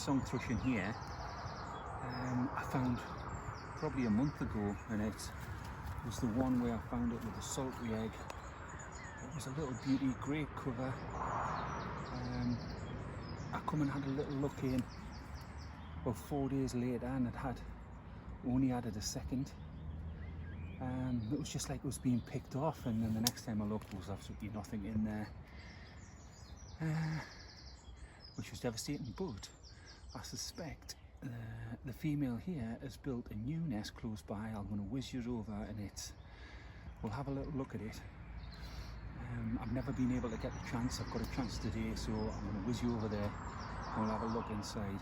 Song thrush in here. I found probably a month ago, and it was the one where I found it with a sultry egg. It was a little beauty, great cover. I come and had a little look in about 4 days later, and it had only added a second. It was just like it was being picked off, and then the next time I looked there was absolutely nothing in there, which was devastating. But I suspect the female here has built a new nest close by. I'm going to whiz you over and we'll have a little look at it. I've never been able to get the chance. I've got a chance today, so I'm going to whiz you over there and we'll have a look inside.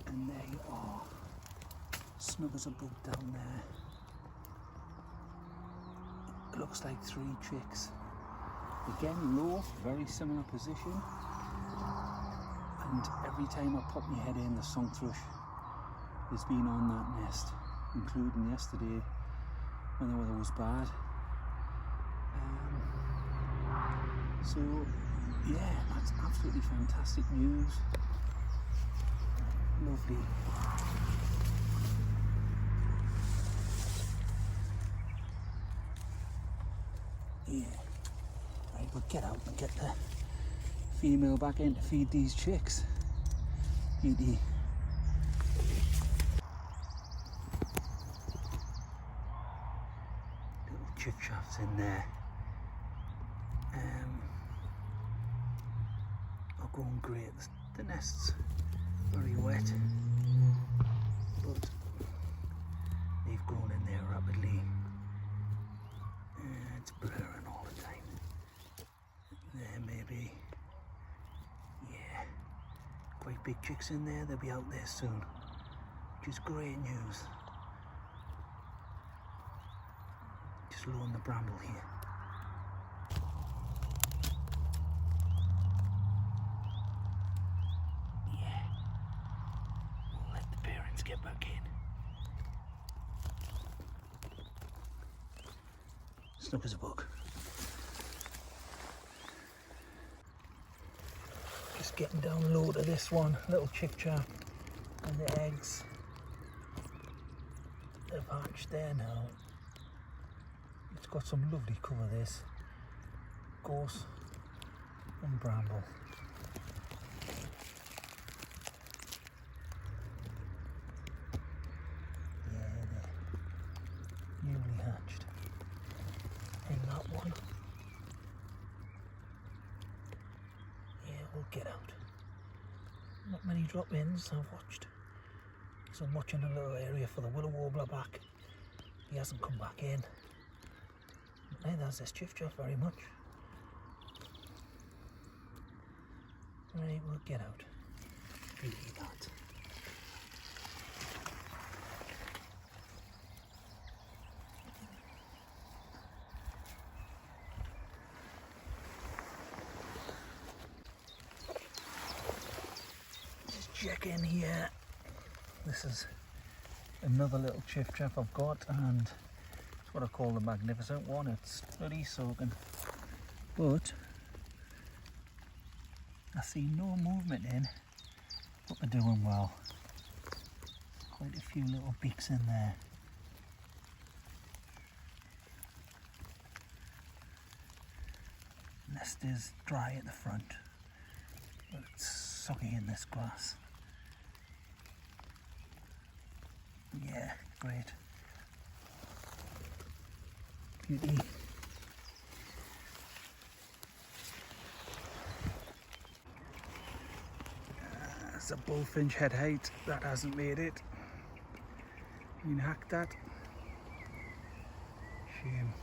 And there you are, snug as a bug down there. It looks like 3 chicks. Again, low, very similar position. And every time I pop my head in, the song thrush has been on that nest, including yesterday when the weather was bad. So yeah, that's absolutely fantastic news. Lovely. Yeah. Right, we'll get out and get the female back in to feed these chicks. Beauty. Little chiffchaffs in there. Are going great. The nest's very wet, but they've grown in there rapidly. It's blurring all the time. There maybe, yeah, quite big chicks in there. They'll be out there soon, which is great news. Just low on the bramble here. Get back in. Snug as a bug. Just getting down low to this one, little chiffchaff, and the eggs. They've hatched there now. It's got some lovely cover, this. Gorse and bramble. Newly hatched in that one. Yeah, we'll get out. Not many drop-ins I've watched. So I'm watching a little area for the willow warbler back. He hasn't come back in. Neither has this chiffchaff very much. Right, we'll get out. Beauty that. Check in here. This is another little chiffchaff I've got, and it's what I call the magnificent one. It's bloody soaking, but I see no movement in, but they're doing well. Quite a few little beaks in there. Nest is dry at the front, but it's soggy in this glass. Yeah, great. Beauty. That's a bullfinch head height. That hasn't made it. You can hack that. Shame.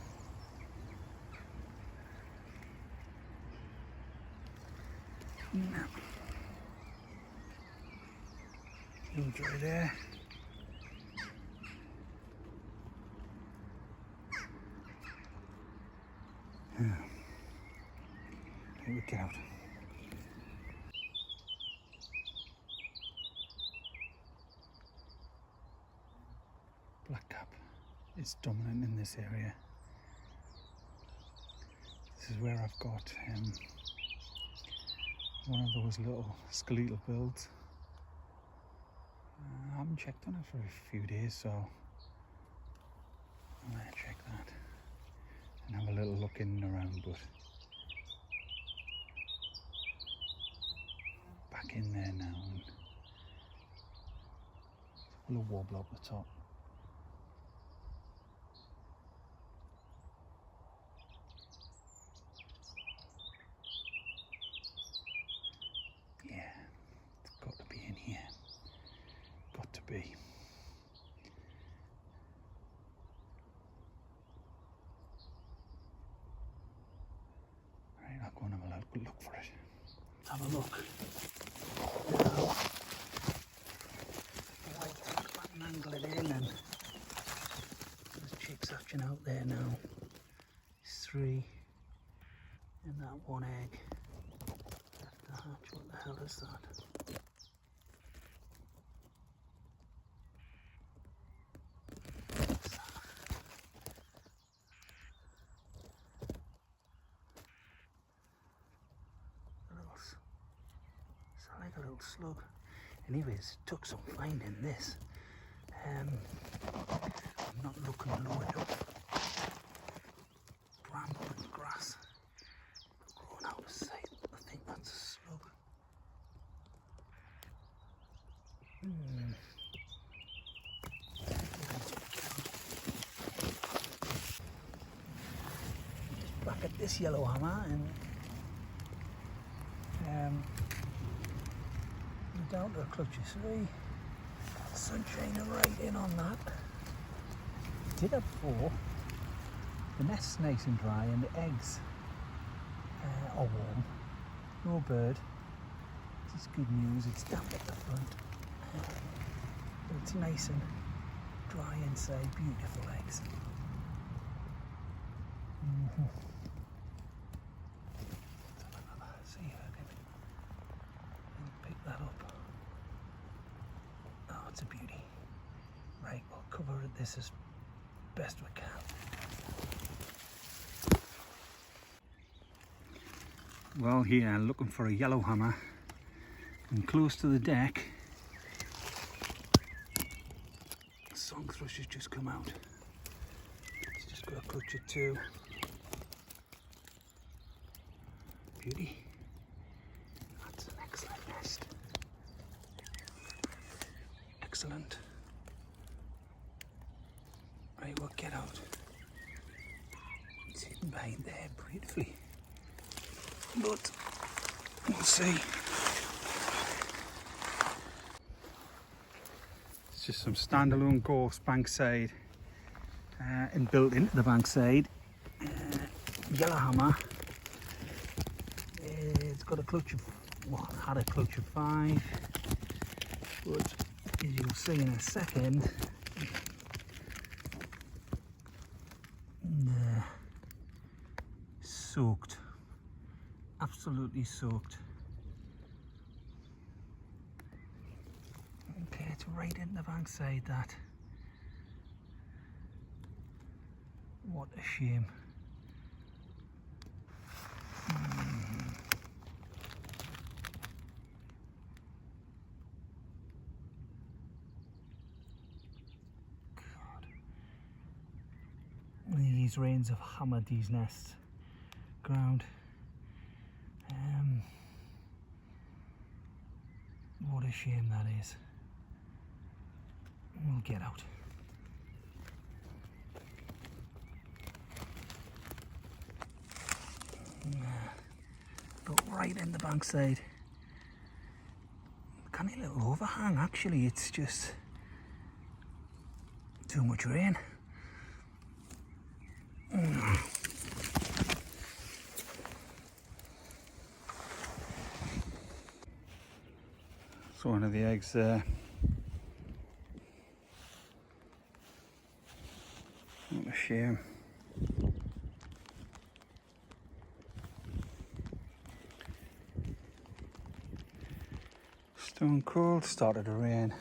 No. Enjoy there. Here we get out. Blackcap is dominant in this area. This is where I've got one of those little skeletal builds. I haven't checked on it for a few days, so I'm going to check that and have a little look in and around, but back in there now, and a little wobble up the top. Yeah, it's got to be in here. Got to be. Right, I'll go and have a look for it. Let's have a look. Angle it in, and there's chicks hatching out there now. There's 3 in that one egg left to hatch. What the hell is that? What's that? It's like a little slug. Anyways, took some finding this. I'm not looking loaded up. Bramble and grass growing out of sight. I think that's a slug. Just back at this yellowhammer, and we're down to a clutch of 3. Sun shining right in on that. Did have 4. The nest's nice and dry, and the eggs are warm. No bird. This is good news. It's damp at the front, but it's nice and dry inside. Beautiful eggs. See if I can pick that up. It's a beauty. Right, we'll cover this as best we can. Well, here looking for a yellowhammer, and close to the deck, song thrush has just come out. It's just got a clutch of 2. Beauty. That's an excellent nest. Excellent. Right, we'll get out. It's hidden behind there beautifully, but we'll see. It's just some standalone gorse bankside, and built into the bankside. Yellowhammer. It's got a clutch of, well, it had a clutch of 5, but as you'll see in a second, soaked, absolutely soaked. Okay, it's right in the bankside, that. What a shame. These rains have hammered these nests ground. What a shame that is. We'll get out. But right in the bankside. Canny little overhang, actually. It's just too much rain. So one of the eggs there. What a shame. Stone cold, started to rain.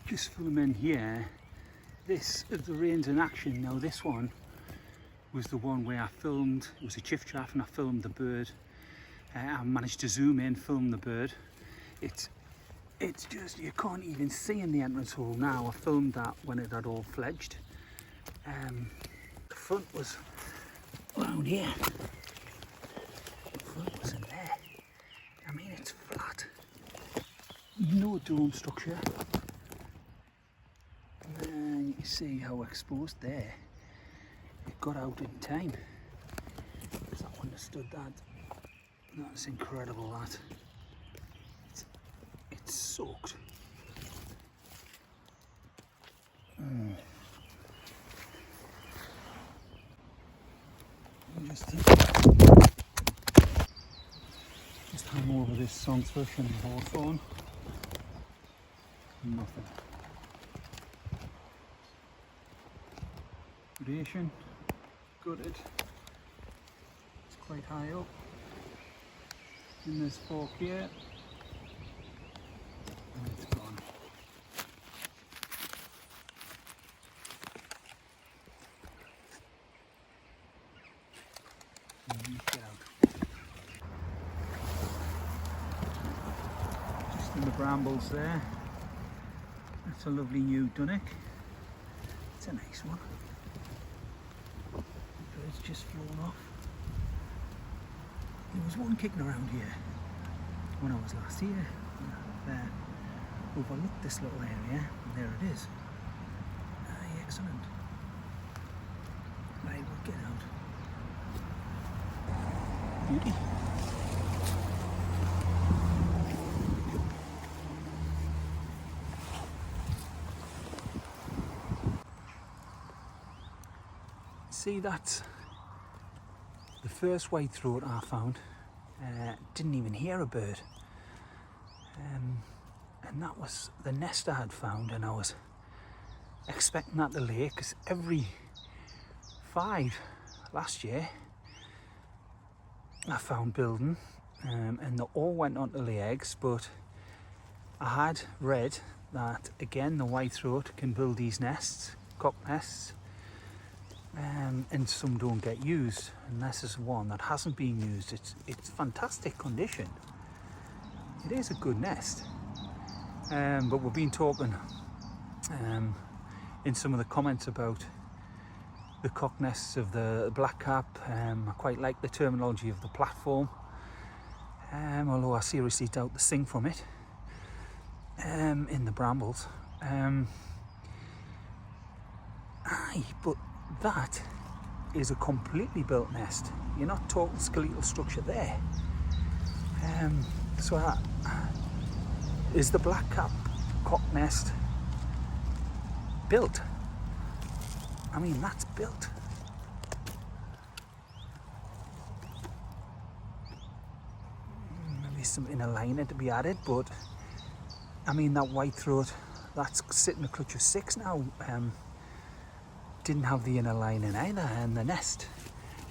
just filming here. This is the rains in action. Now this one was the one where I filmed, it was a chiffchaff and I filmed the bird. I managed to zoom in, film the bird. It's just, you can't even see in the entrance hole now. I filmed that when it had all fledged. The front was around here. The front was in there. I mean, it's flat. No dome structure. And you can see how exposed there. It got out in time. Because that wouldn't have stood that. That's incredible, that. It's soaked. Just hang over this song thrush and the hawthorn. Nothing. Gradation, gutted. It's quite high up. In this fork here. And it's gone. Get out. Just in the brambles there. That's a lovely new Dunnock. It's a nice one. The bird's just flown off. There was one kicking around here when I was last here. There, overlooked this little area, and there it is. Excellent. Right, we'll get out. Beauty. See, that's the first white throat I found. Didn't even hear a bird. And that was the nest I had found, and I was expecting that to lay, because every 5 last year I found building, and they all went on to lay eggs, but I had read that again the white throat can build these nests, cock nests, and some don't get used, and this is one that hasn't been used. It's fantastic condition. It is a good nest, but we've been talking in some of the comments about the cock nests of the blackcap. I quite like the terminology of the platform, although I seriously doubt the sing from it in the brambles. But that is a completely built nest. You're not talking skeletal structure there. So is the blackcap cock nest built? I mean, that's built. Maybe some inner liner to be added, but I mean, that white throat that's sitting a clutch of 6 now, didn't have the inner lining either, and the nest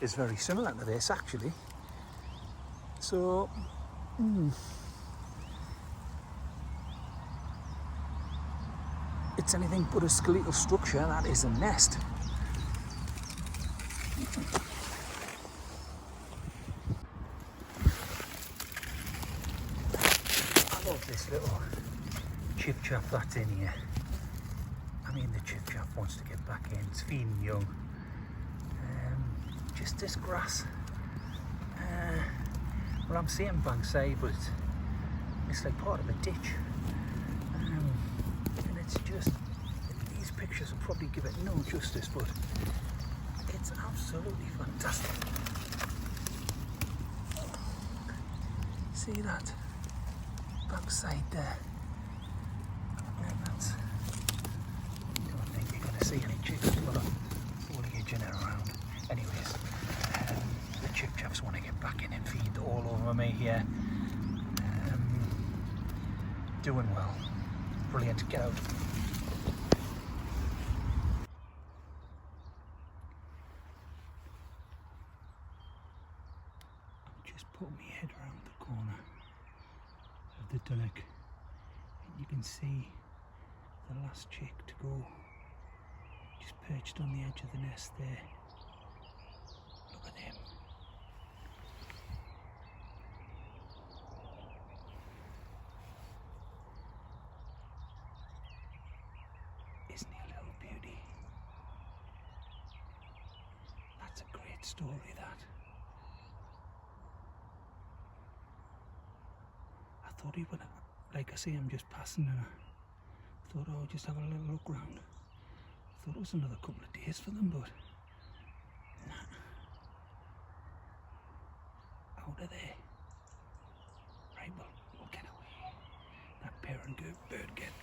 is very similar to this actually. So it's anything but a skeletal structure. That is a nest. I love this little chiffchaff that's in here. I mean, the chiffchaff wants to get back in. It's feeding young. Just this grass. Well, I'm seeing bankside, but it's like part of a ditch. And it's just, these pictures will probably give it no justice, but it's absolutely fantastic. See that backside there? And that's, I don't think you're going to see any chicks, but foliage in and around. Anyways, the chiffchaffs want to get back in and feed all over me here. Doing well. Brilliant. Get out. Just put my head around the corner of the Dunnock, and you can see the last chick to go. Just perched on the edge of the nest there. Look at him. Isn't he a little beauty? That's a great story, that. I thought he would, like I say, I'm just passing and I thought, oh, just have a little look round. I thought it was another couple of days for them, but nah. Out of there. Right, well, we'll get away. That parent bird get